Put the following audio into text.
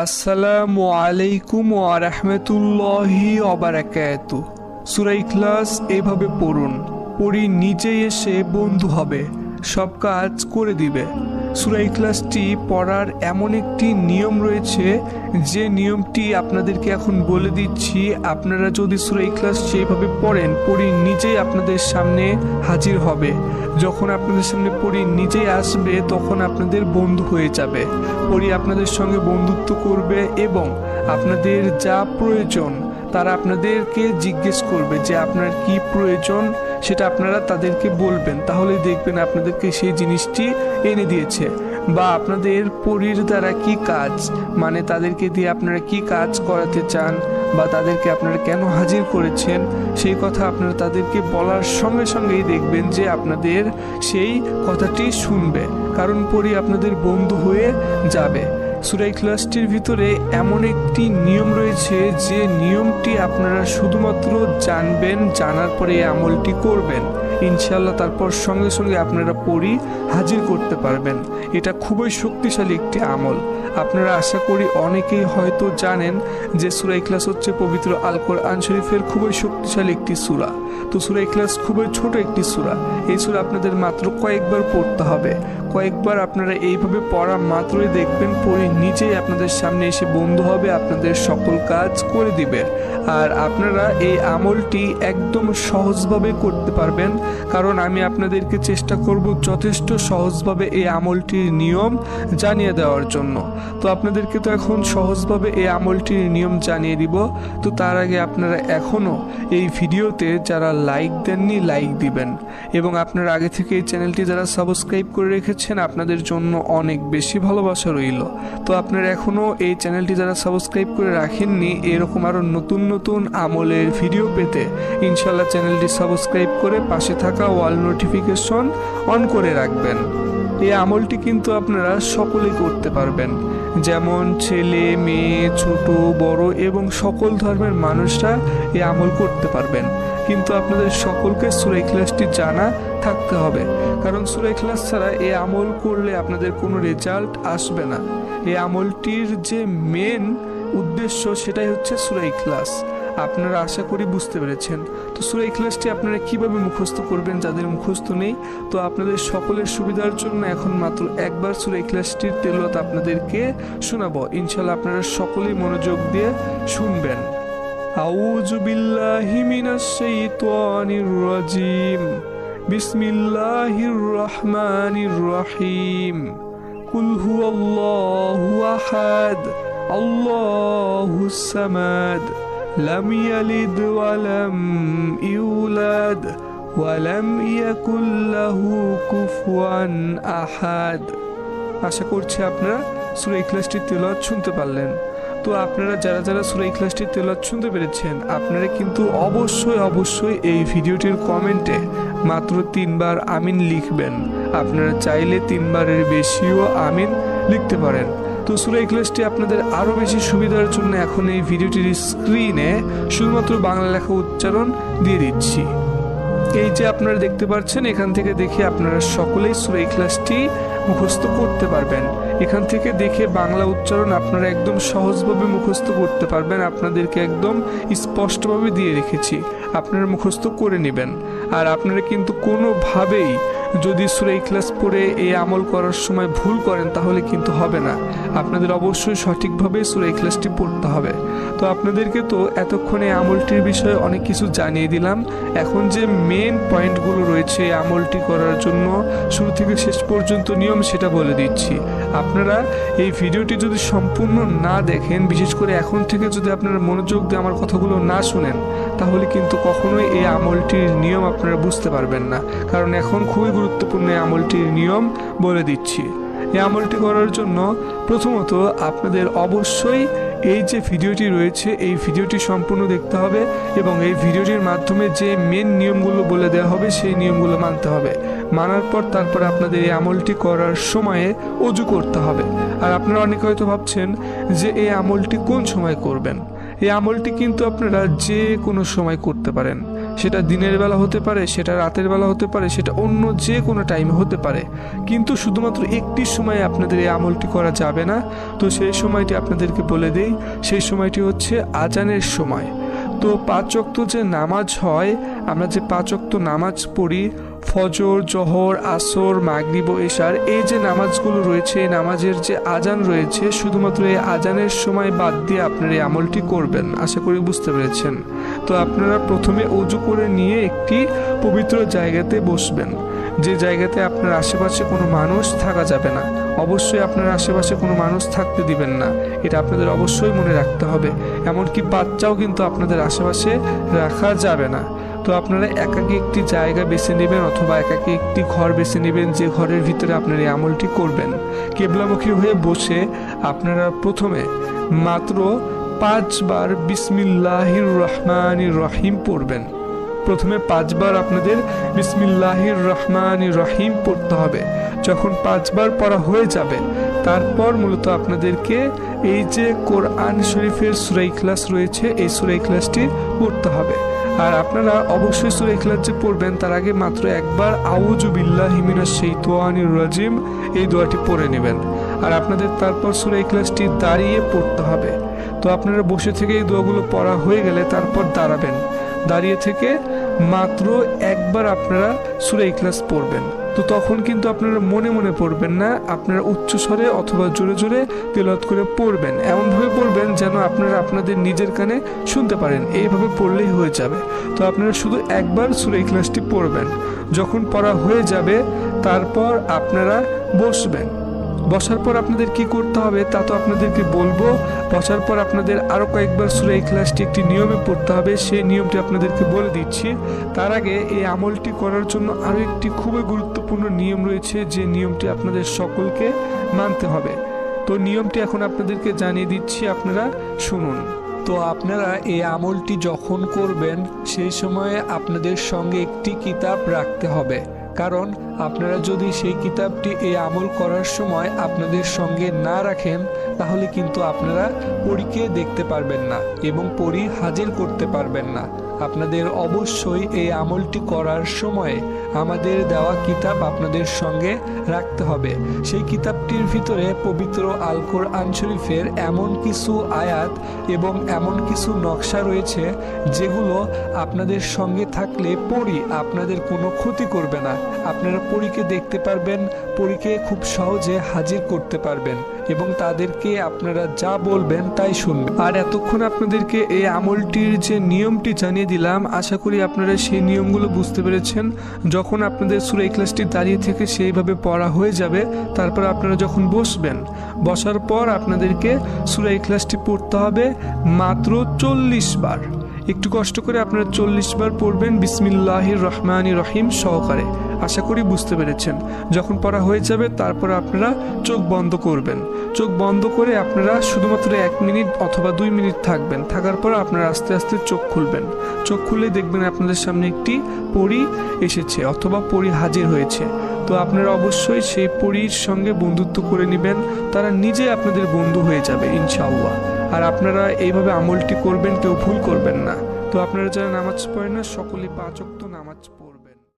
আসসালামু আলাইকুম ওয়া রাহমাতুল্লাহি ওয়া বারাকাতুহু। সূরা ইখলাস এইভাবে পড়ুন, পড়ি নিজেই এসে বন্ধু হবে, সব কাজ করে দিবে। সূরা ইখলাসটি পড়ার এমন একটি নিয়ম রয়েছে, যে নিয়মটি আপনাদেরকে এখন বলে দিচ্ছি। আপনারা যদি সূরা ইখলাস সেইভাবে পড়েন, পড়ি নিজেই আপনাদের সামনে হাজির হবে। যখন আপনাদের সামনে পড়ি নিজেই আসবে, তখন আপনাদের বন্ধু হয়ে যাবে। পড়ি আপনাদের সঙ্গে বন্ধুত্ব করবে এবং আপনাদের যা প্রয়োজন তারা আপনাদেরকে জিজ্ঞেস করবে যে আপনার কি প্রয়োজন, সেটা আপনারা তাদেরকে বলবেন। তাহলে দেখবেন আপনাদেরকে সেই জিনিসটি এনে দিয়েছে। বা আপনাদের পরীর দ্বারা কি কাজ, মানে তাদেরকে দিয়ে আপনারা কি কাজ করাতে চান বা তাদেরকে আপনারা কেন হাজির করেছেন, সেই কথা আপনারা তাদেরকে বলার সঙ্গে সঙ্গেই দেখবেন যে আপনাদের সেই কথাটি শুনবে, কারণ পরী আপনাদের বন্ধু হয়ে যাবে। সূরা ইখলাসটির ভিতরে এমন একটি নিয়ম রয়েছে, যে নিয়মটি আপনারা শুধুমাত্র জানবেন, জানার পরে এই আমলটি করবেন, ইনশাআল্লাহ তারপর সঙ্গে সঙ্গে আপনারা পড়ি হাজির করতে পারবেন। এটা খুবই শক্তিশালী একটি আমল। আপনারা আশা করি অনেকেই হয়তো জানেন যে সূরা ইখলাস হচ্ছে পবিত্র আল কোরআন শরীফের খুবই শক্তিশালী একটি সূরা। তো সূরা ইখলাস খুবই ছোট একটি সূরা। এই সূরা আপনাদের মাত্র কয়েকবার পড়তে হবে। কয়েকবার আপনারা এইভাবে পড়া মাত্রই দেখবেন পড়ি নিজেই আপনাদের সামনে এসে বন্ধু হবে, আপনাদের সকল কাজ করে দিবে। আর আপনারা এই আমলটি একদম সহজভাবে করতে পারবেন, কারণ আমি আপনাদেরকে চেষ্টা করব যথেষ্ট সহজভাবে এই আমলটির নিয়ম জানিয়ে দেওয়ার জন্য। তো আপনাদেরকে তো এখন সহজভাবে এই আমলটির নিয়ম জানিয়ে দিব। তো তার আগে আপনারা এখনও এই ভিডিওতে যারা লাইক দেননি, লাইক দিবেন। এবং আপনারা আগে থেকে এই চ্যানেলটি যারা সাবস্ক্রাইব করে রেখেছেন, আপনাদের জন্য অনেক বেশি ভালোবাসা রইল। তো আপনারা এখনও এই চ্যানেলটি যারা সাবস্ক্রাইব করে রাখেননি, এরকম আরও নতুন নতুন আমলের ভিডিও পেতে ইনশাল্লাহ চ্যানেলটি সাবস্ক্রাইব করে পাশে থাকা ওয়াল নোটিফিকেশন অন করে রাখবেন। এই আমলটি কিন্তু আপনারা সকলেই করতে পারবেন, যেমন ছেলে মেয়ে, ছোট বড় এবং সকল ধর্মের মানুষরা এই আমল করতে পারবেন। কিন্তু আপনাদের সকলকে সূরা ইখলাসটি জানা থাকতে হবে, কারণ সূরা ইখলাস ছাড়া এই আমল করলে আপনাদের কোনো রেজাল্ট আসবে না। এই আমলটির যে মেন উদ্দেশ্য সেটাই হচ্ছে সূরা ইখলাস। আপনারা আশা করি বুঝতে পেরেছেন। তো সূরা ইখলাসটি আপনারা কিভাবে মুখস্থ করবেন, যাদের মুখস্থ নেই, তো আপনাদের সকলের সুবিধার জন্য এখন মাত্র একবার সূরা ইখলাসটির তেলাওয়াত আপনাদেরকে শোনাবো। ইনশাআল্লাহ আপনারা সকলেই মনোযোগ দিয়ে শুনবেন। আউযু বিল্লাহি মিনাশ শাইতানির রাজিম। বিসমিল্লাহির রহমানির রহিম। কুল হুয়াল্লাহু আহাদ, আল্লাহুস সামাদ, লাম ইয়ালিদ ওয়া লাম ইউলাদ ওয়া লাম ইয়াকুল লাহু কুফুয়ান আহাদ। আশা করছি আপনারা সূরা ইখলাসটির তেলাওয়াত শুনতে পারলেন। তো আপনারা যারা যারা সূরা ইখলাসটির তেলাওয়াত শুনতে পেরেছেন, আপনারা কিন্তু অবশ্যই এই ভিডিওটির কমেন্টে মাত্র 3 বার আমিন লিখবেন। আপনারা চাইলে 3 বারের বেশিও আমিন লিখতে পারেন। তো সূরা ইখলাসটি আপনাদের আরও বেশি সুবিধার জন্য এখন এই ভিডিওটির স্ক্রিনে শুধুমাত্র বাংলা লেখা উচ্চারণ দিয়ে দিচ্ছি। এই যে আপনারা দেখতে পাচ্ছেন, এখান থেকে দেখে আপনারা সকলেই সূরা ইখলাসটি মুখস্থ করতে পারবেন। এখান থেকে দেখে বাংলা উচ্চারণ আপনারা একদম সহজভাবে মুখস্থ করতে পারবেন। আপনাদেরকে একদম স্পষ্টভাবে দিয়ে রেখেছি, আপনারা মুখস্থ করে নেবেন। আর আপনারা কিন্তু কোনোভাবেই যদি সূরা ইখলাস পড়ে এই আমল করার সময় ভুল করেন, তাহলে কিন্তু হবে না। আপনাদের অবশ্যই সঠিকভাবে সূরা ইখলাসটি পড়তে হবে। তো আপনাদেরকে তো এতক্ষণে আমলটির বিষয়ে অনেক কিছু জানিয়ে দিলাম। এখন যে মেন পয়েন্টগুলো রয়েছে এই আমলটি করার জন্য শুরু থেকে শেষ পর্যন্ত নিয়ম, সেটা বলে দিচ্ছি। আপনারা এই ভিডিওটি যদি সম্পূর্ণ না দেখেন, বিশেষ করে এখন থেকে যদি আপনারা মনোযোগ দিয়ে আমার কথাগুলো না শুনেন, তাহলে কিন্তু কখনোই এই আমলটির নিয়ম আপনারা বুঝতে পারবেন না। কারণ এখন খুবই গুরুত্বপূর্ণ এই আমলটির নিয়ম বলে দিচ্ছি। এই আমলটি করার জন্য প্রথমত আপনাদের অবশ্যই এই যে ভিডিওটি রয়েছে, এই ভিডিওটি সম্পূর্ণ দেখতে হবে এবং এই ভিডিওটির মাধ্যমে যে মেন নিয়মগুলো বলে দেওয়া হবে, সেই নিয়মগুলো মানতে হবে। মানার পর তারপর আপনাদের এই আমলটি করার সময়ে ওযু করতে হবে। আর আপনারা অনেকে হয়তো ভাবছেন যে এই আমলটি কোন সময় করবেন। এই আমলটি কিন্তু আপনারা যে কোনো সময় করতে পারেন। সেটা দিনের বেলা হতে পারে, সেটা রাতের বেলা হতে পারে, সেটা অন্য যে কোনো টাইমে হতে পারে, কিন্তু শুধুমাত্র একটি সময় আপনাদের এই আমলটি করা যাবে না। তো সেই সময়টি আপনাদেরকে বলে দেই, সেই সময়টি হচ্ছে আজানের সময়। তো 5 ওয়াক্ত যে নামাজ হয়, আমরা যে 5 ওয়াক্ত নামাজ পড়ি, ফজর, জোহর, আসর, মাগরিব ও এশার, এই যে নামাজগুলো রয়েছে, এই নামাজের যে আজান রয়েছে, শুধুমাত্র এই আজানের সময় বাদ দিয়ে আপনারা এই আমলটি করবেন। আশা করি বুঝতে পেরেছেন। তো আপনারা প্রথমে ওযু করে নিয়ে একটি পবিত্র জায়গাতে বসবেন, যে জায়গাতে আপনার আশেপাশে কোনো মানুষ থাকা যাবে না। অবশ্যই আপনার আশেপাশে কোনো মানুষ থাকতে দিবেন না, এটা আপনাদের অবশ্যই মনে রাখতে হবে। এমনকি বাচ্চাও কিন্তু আপনাদের আশেপাশে রাখা যাবে না। তো আপনারা একাকী একটি জায়গা বেছে নেবেন অথবা একাকী একটি ঘর বেছে নেবেন, যে ঘরের ভিতরে আপনারা এই আমলটি করবেন। কেবলামুখী হয়ে বসে আপনারা প্রথমে মাত্র 5 বার বিসমিল্লাহির রহমানির রহিম পড়বেন। প্রথমে 5 বার আপনাদের বিসমিল্লাহির রহমানির রহিম পড়তে হবে। যখন 5 বার পড়া হয়ে যাবে, তারপর মূলত আপনাদেরকে এই যে কোরআন শরীফের সূরা ইখলাস রয়েছে, এই সূরা ইখলাসটি পড়তে হবে। আর আপনারা অবশ্যই সূরা ইখলাস যে পড়বেন, তার আগে মাত্র একবার আউযু বিল্লাহি মিনাশ শাইতানির রাজিম এই দোয়াটি পড়ে নেবেন। আর আপনাদের তারপর সূরা ইখলাসটি দাঁড়িয়ে পড়তে হবে। তো আপনারা বসে থেকে এই দোয়াগুলো পড়া হয়ে গেলে তারপর দাঁড়াবেন। দাঁড়িয়ে থেকে মাত্র একবার আপনারা সূরা ইখলাস পড়বেন। তো তখন কিন্তু আপনারা মনে মনে পড়বেন না, আপনারা উচ্চস্বরে অথবা জোরে জোরে তেলাওয়াত করে পড়বেন। এমনভাবে পড়বেন যেন আপনারা আপনাদের নিজের কানে শুনতে পারেন, এইভাবে পড়লেই হয়ে যাবে। তো আপনারা শুধু একবার সূরা ইখলাসটি পড়বেন। যখন পড়া হয়ে যাবে, তারপর আপনারা বসবেন। বসার পর আপনাদের কি করতে হবে তা তো আপনাদেরকে বলবো। বসার পর আপনাদের আরও কয়েকবার সূরা ইখলাসটি একটি নিয়মে পড়তে হবে, সেই নিয়মটি আপনাদেরকে বলে দিচ্ছি। তার আগে এই আমলটি করার জন্য আরও একটি খুবই গুরুত্বপূর্ণ নিয়ম রয়েছে, যে নিয়মটি আপনাদের সকলকে মানতে হবে। তো নিয়মটি এখন আপনাদেরকে জানিয়ে দিচ্ছি, আপনারা শুনুন। তো আপনারা এই আমলটি যখন করবেন, সেই সময়ে আপনাদের সঙ্গে একটি কিতাব রাখতে হবে। কারণ আপনারা যদি সেই কিতাবটি এই আমল করার সময় আপনাদের সঙ্গে না রাখেন, তাহলে কিন্তু আপনারা পরীকে দেখতে পারবেন না এবং পরী হাজির করতে পারবেন না। আপনাদের অবশ্যই এই আমলটি করার সময় আমাদের দেওয়া কিতাব আপনাদের সঙ্গে রাখতে হবে। সেই কিতাবটির ভিতরে পবিত্র আল কোরআন শরীফের এমন কিছু আয়াত এবং এমন কিছু নকশা রয়েছে, যেগুলো আপনাদের সঙ্গে থাকলে পরী আপনাদের কোনো ক্ষতি করবে না। আপনারা পরীকে দেখতে পারবেন, পরীকে খুব সহজে হাজির করতে পারবেন এবং তাদেরকে আপনারা যা বলবেন তাই শুনবেন। আর এতক্ষণ আপনাদেরকে এই আমলটির যে নিয়মটি জানিয়ে দিলাম, আশা করি আপনারা সেই নিয়মগুলো বুঝতে পেরেছেন। যখন আপনাদের সূরা ইখলাসটি দাঁড়িয়ে থেকে সেইভাবে পড়া হয়ে যাবে, তারপর আপনারা যখন বসবেন, বসার পর আপনাদেরকে সূরা ইখলাসটি পড়তে হবে মাত্র 40 বার। একটু কষ্ট করে আপনারা 40 বার পড়বেন বিসমিল্লাহির রহমানির রহিম সহকারে। আশা করি বুঝতে পেরেছেন। যখন পড়া হয়ে যাবে, তারপর আপনারা চোখ বন্ধ করবেন। চোখ বন্ধ করে আপনারা শুধুমাত্র 1 মিনিট অথবা 2 মিনিট থাকবেন। থাকার পর আপনারা আস্তে আস্তে চোখ খুলবেন। চোখ খুলে দেখবেন আপনাদের সামনে একটি পরী এসেছে অথবা পরী হাজির হয়েছে। তো আপনারা অবশ্যই সেই পরীর সঙ্গে বন্ধুত্ব করে নেবেন, তারা নিজে আপনাদের বন্ধু হয়ে যাবে ইনশাআল্লাহ। আর আপনারা এইভাবে আমলটি করবেন, কেউ ভুল করবেন না। তো আপনারা যারা নামাজ পড়েন না, সকলেই 5 ওয়াক্ত